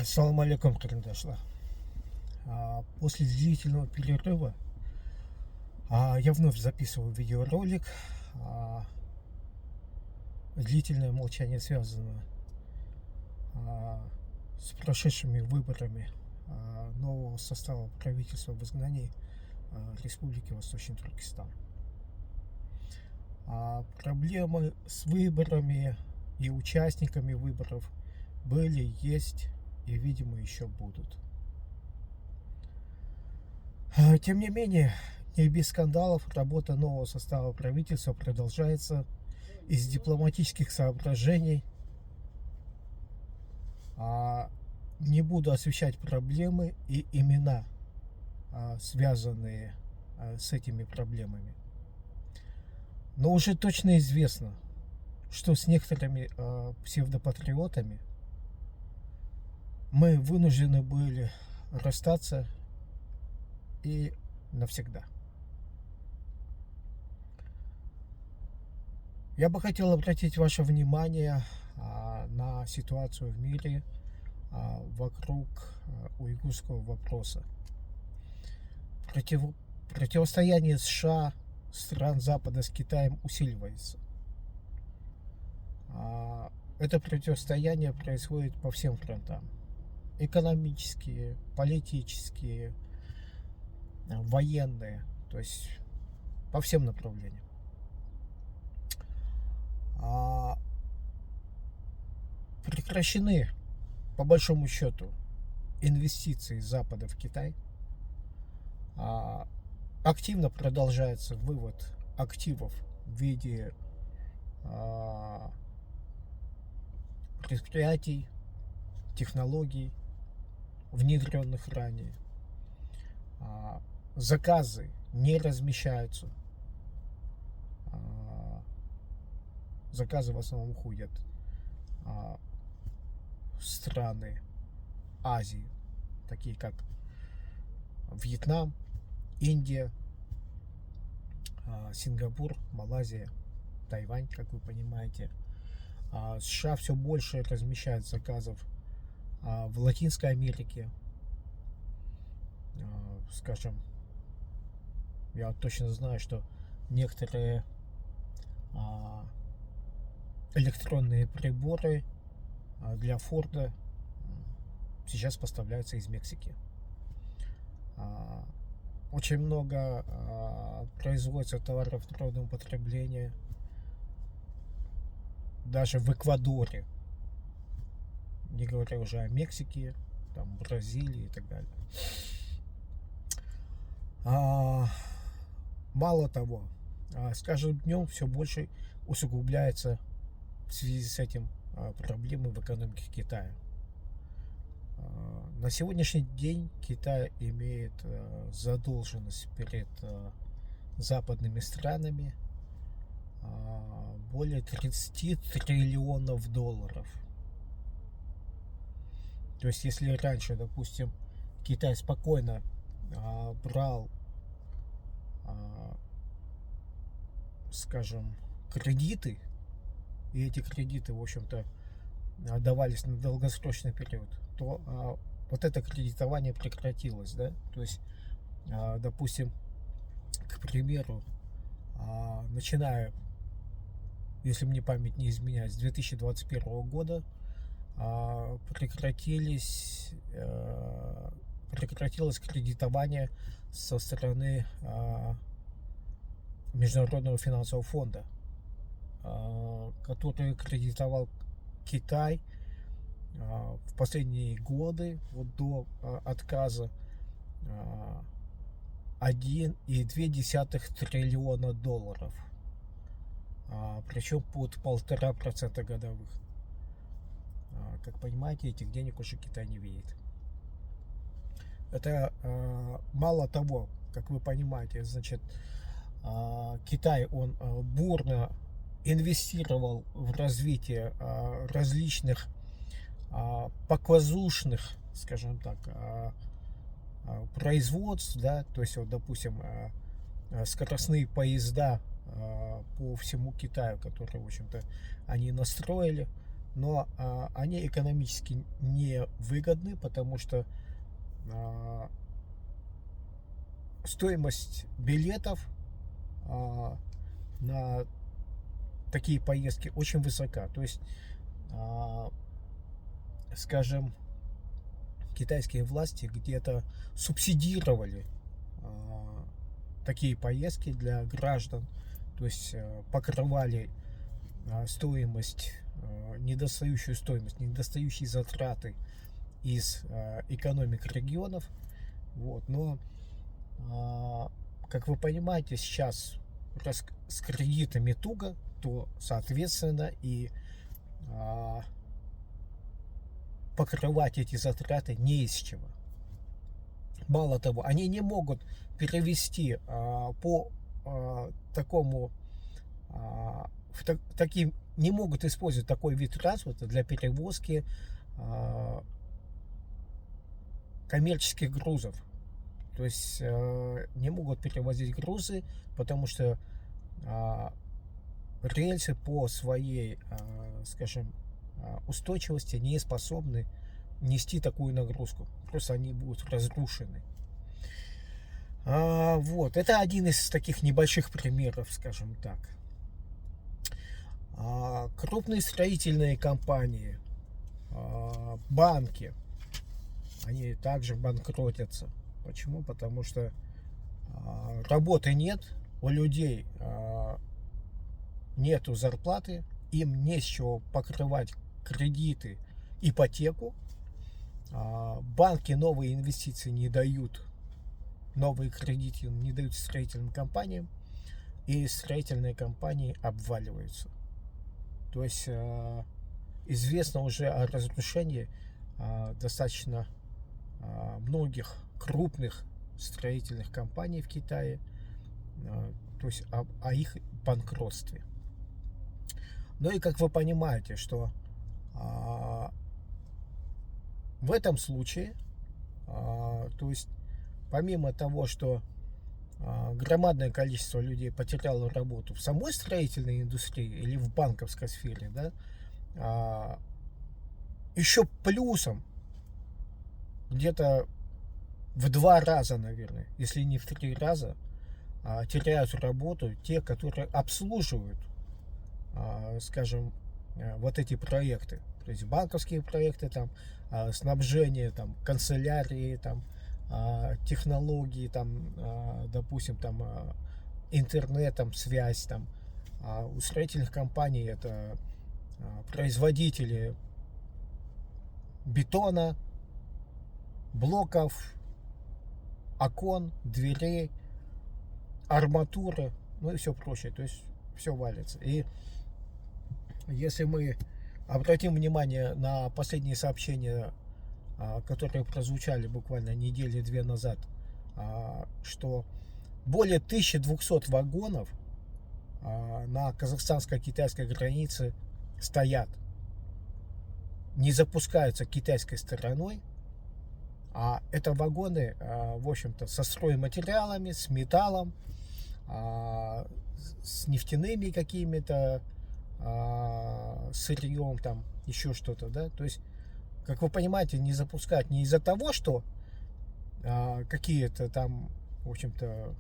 Ассаламу алейкум, карандашла. После длительного перерыва я вновь записываю видеоролик. Длительное молчание связано с прошедшими выборами нового состава правительства в изгнании Республики Восточный Туркестан. Проблемы с выборами и участниками выборов были, есть и, видимо, еще будут. Тем не менее, не без скандалов работа нового состава правительства продолжается. Из дипломатических соображений не буду освещать проблемы и имена, связанные с этими проблемами. Но уже точно известно, что с некоторыми псевдопатриотами мы вынуждены были расстаться и навсегда. Я бы хотел обратить ваше внимание на ситуацию в мире вокруг уйгурского вопроса. Противостояние США, стран Запада с Китаем усиливается. Это противостояние происходит по всем фронтам. Экономические, политические, военные, то есть по всем направлениям. Прекращены, по большому счету, инвестиции Запада в Китай. Активно продолжается вывод активов в виде предприятий, технологий, внедренных ранее. Заказы не размещаются. Заказы в основном уходят в страны Азии, такие как Вьетнам, Индия, Сингапур, Малайзия, Тайвань, как вы понимаете. США все больше размещает заказов в Латинской Америке. Скажем, я точно знаю, что некоторые электронные приборы для Форда сейчас поставляются из Мексики. Очень много производится товаров народного потребления даже в Эквадоре, не говоря уже о Мексике, там, Бразилии и так далее. Мало того, с каждым днем все больше усугубляется в связи с этим проблемы в экономике Китая. На сегодняшний день Китай имеет задолженность перед западными странами более 30 триллионов долларов. То есть, если раньше, допустим, Китай спокойно брал, скажем, кредиты, и эти кредиты, в общем-то, давались на долгосрочный период, то вот это кредитование прекратилось, да, то есть, допустим, к примеру, начиная, если мне память не изменяет, с 2021 года прекратилось кредитование со стороны Международного финансового фонда, который кредитовал Китай в последние годы, вот до отказа, 1,2 триллиона долларов, причем под 1,5% годовых. Как понимаете, этих денег уже Китай не видит. Это мало того, как вы понимаете, значит, Китай, он бурно инвестировал в развитие различных показушных, скажем так, производств, да, то есть, вот, допустим, скоростные поезда по всему Китаю, которые, в общем-то, они настроили, но они экономически не выгодны, потому что стоимость билетов на такие поездки очень высока. То есть, скажем, китайские власти где-то субсидировали такие поездки для граждан, то есть покрывали стоимость, недостающие затраты из экономик регионов. Вот. Но, как вы понимаете, сейчас раз с кредитами туго, то, соответственно, и покрывать эти затраты не из чего. Мало того, они не могут перевести по такому таким, не могут использовать такой вид транспорта для перевозки коммерческих грузов. То есть не могут перевозить грузы, потому что рельсы по своей, скажем, устойчивости не способны нести такую нагрузку. Просто они будут разрушены. Вот. Это один из таких небольших примеров, скажем так. Крупные строительные компании, банки, они также банкротятся. Почему? Потому что работы нет, у людей нету зарплаты, им не с чего покрывать кредиты, ипотеку. Банки новые инвестиции не дают, новые кредиты не дают строительным компаниям, и строительные компании обваливаются. То есть известно уже о разрушении достаточно многих крупных строительных компаний в Китае, то есть о их банкротстве. Ну и как вы понимаете, что в этом случае, то есть помимо того, что громадное количество людей потеряло работу в самой строительной индустрии или в банковской сфере, да, еще плюсом где-то в 2 раза, наверное, если не в 3 раза, теряют работу те, которые обслуживают, скажем, вот эти проекты. То есть банковские проекты, там, снабжение, там, канцелярии, там, технологии, там, допустим, там, интернетом, связь, там. У строительных компаний это производители бетона, блоков, окон, дверей, арматуры, ну и все прочее. То есть все валится. И если мы обратим внимание на последние сообщения, которые прозвучали буквально недели-две назад, что более 1200 вагонов на казахстанско-китайской границе стоят, не запускаются китайской стороной, а это вагоны, в общем-то, со стройматериалами, с металлом, с нефтяными какими-то, сырьем, там еще что-то, да, то есть, как вы понимаете, не запускать не из-за того, что какие-то там, в общем-то,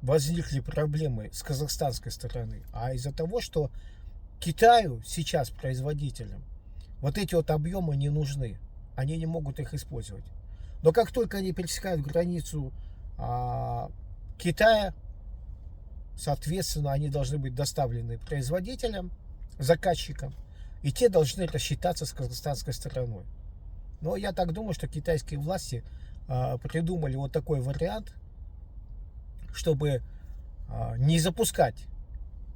возникли проблемы с казахстанской стороны, а из-за того, что Китаю сейчас, производителям, вот эти вот объемы не нужны, они не могут их использовать. Но как только они пересекают границу Китая, соответственно, они должны быть доставлены производителям, заказчикам, и те должны рассчитаться с казахстанской стороной. Но я так думаю, что китайские власти придумали вот такой вариант, чтобы не запускать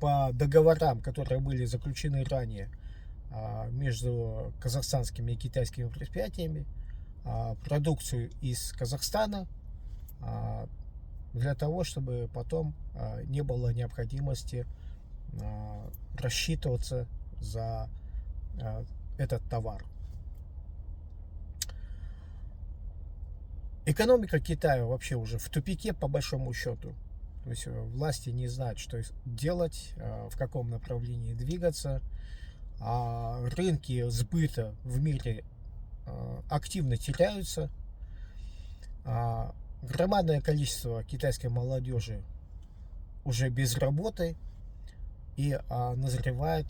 по договорам, которые были заключены ранее между казахстанскими и китайскими предприятиями, продукцию из Казахстана, для того, чтобы потом не было необходимости рассчитываться за этот товар. Экономика Китая вообще уже в тупике, по большому счету. То есть власти не знают, что делать, в каком направлении двигаться. рынки сбыта в мире активно теряются, громадное количество китайской молодежи уже без работы, и назревает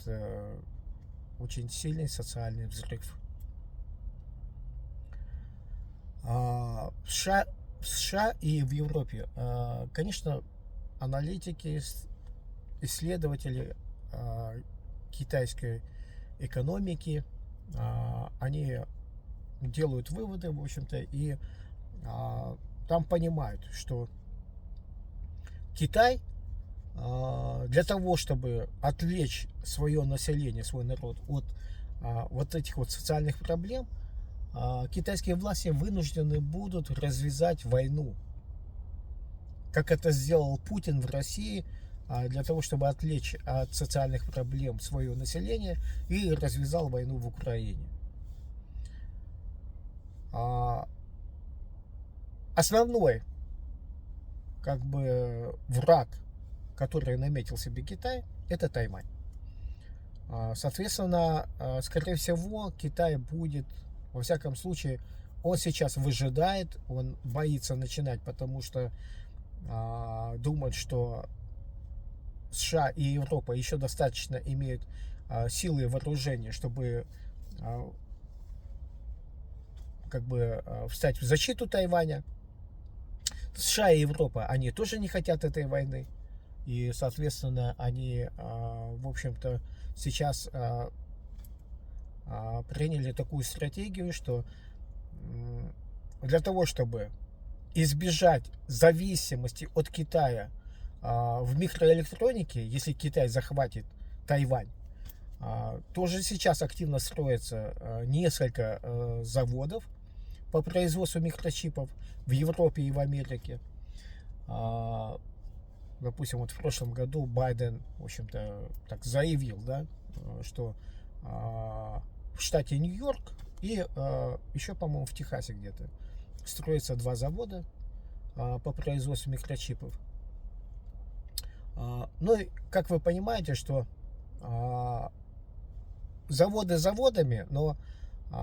очень сильный социальный взрыв. В США и в Европе, конечно, аналитики, исследователи китайской экономики, они делают выводы, в общем-то, и там понимают, что Китай для того, чтобы отвлечь свое население, свой народ от вот этих вот социальных проблем, китайские власти вынуждены будут развязать войну, как это сделал Путин в России, для того, чтобы отвлечь от социальных проблем свое население, и развязал войну в Украине. Основной, как бы, враг, который наметил себе Китай, это Тайвань. Соответственно, скорее всего, Китай будет, во всяком случае, он сейчас выжидает, он боится начинать, потому что думает, что США и Европа еще достаточно имеют силы и вооружения, чтобы как бы встать в защиту Тайваня. США и Европа, они тоже не хотят этой войны. И, соответственно, они, в общем-то, сейчас приняли такую стратегию, что для того, чтобы избежать зависимости от Китая в микроэлектронике, если Китай захватит Тайвань, тоже сейчас активно строится несколько заводов по производству микрочипов в Европе и в Америке. Допустим, вот в прошлом году Байден, в общем-то, так заявил, да, что в штате Нью-Йорк и еще, по-моему, в Техасе где-то строятся 2 завода по производству микрочипов. Ну, и, как вы понимаете, что заводы заводами, но,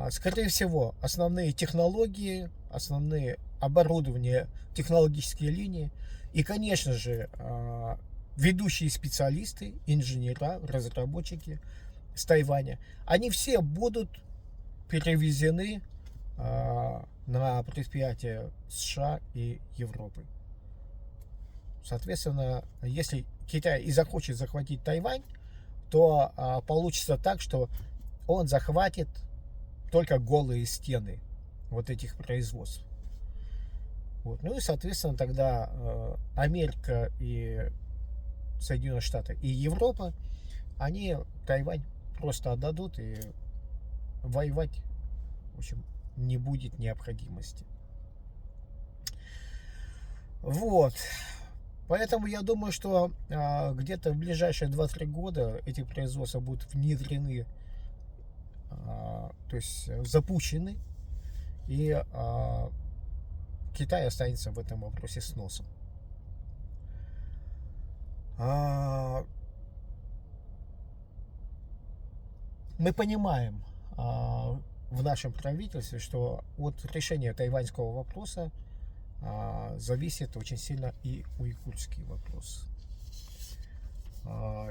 скорее всего, основные технологии, основные оборудования, технологические линии и, конечно же, ведущие специалисты, инженера, разработчики с Тайваня, они все будут перевезены на предприятия США и Европы. Соответственно, если Китай и захочет захватить Тайвань, то получится так, что он захватит только голые стены вот этих производств. Вот. Ну и, соответственно, тогда Америка и Соединенные Штаты и Европа, они Тайвань просто отдадут, и воевать, в общем, не будет необходимости. Вот. Поэтому я думаю, что где-то в ближайшие 2-3 года эти производства будут внедрены, то есть запущены, и Китай останется в этом вопросе с носом. Мы понимаем в нашем правительстве, что от решения тайваньского вопроса зависит очень сильно и уйгурский вопрос.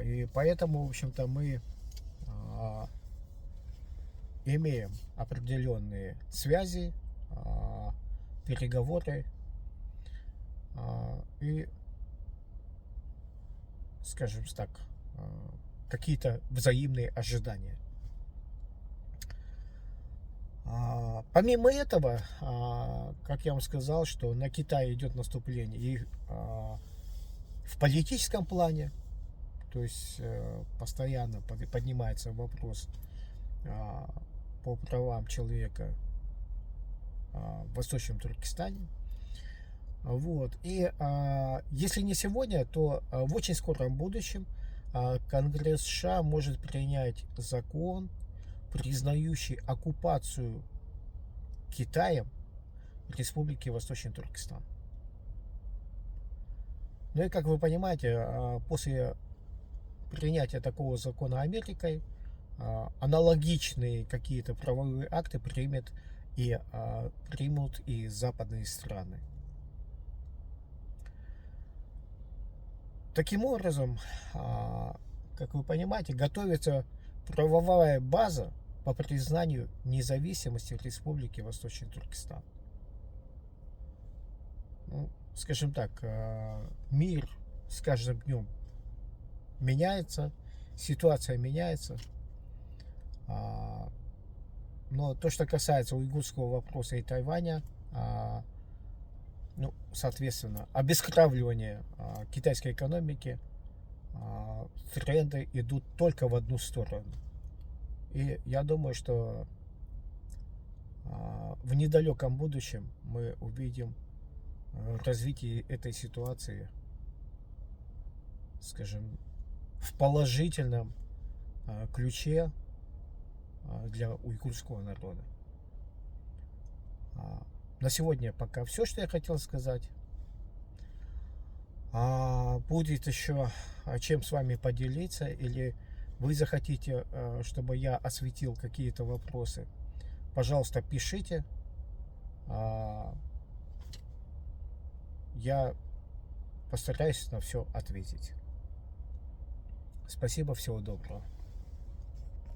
И поэтому, в общем-то, мы имеем определенные связи, переговоры и, скажем так, какие-то взаимные ожидания. Помимо этого, как я вам сказал, что на Китай идет наступление и в политическом плане, то есть постоянно поднимается вопрос по правам человека в Восточном Туркестане. Вот. И если не сегодня, то в очень скором будущем Конгресс США может принять закон, признающий оккупацию Китаем Республики Восточный Туркестан. Ну и, как вы понимаете, после принятия такого закона Америкой, аналогичные какие-то правовые акты примут и западные страны. Таким образом, как вы понимаете, готовится правовая база по признанию независимости Республики Восточный Туркестан. Ну, скажем так, мир с каждым днем меняется, ситуация меняется. Но то, что касается уйгурского вопроса и Тайваня, ну, соответственно, обескравливание китайской экономики, тренды идут только в одну сторону. И я думаю, что в недалеком будущем мы увидим развитие этой ситуации, скажем, в положительном ключе для уйгурского народа. На сегодня пока все, что я хотел сказать. Будет еще чем с вами поделиться, или вы захотите, чтобы я осветил какие-то вопросы, пожалуйста, пишите. Я постараюсь на все ответить. Спасибо, всего доброго.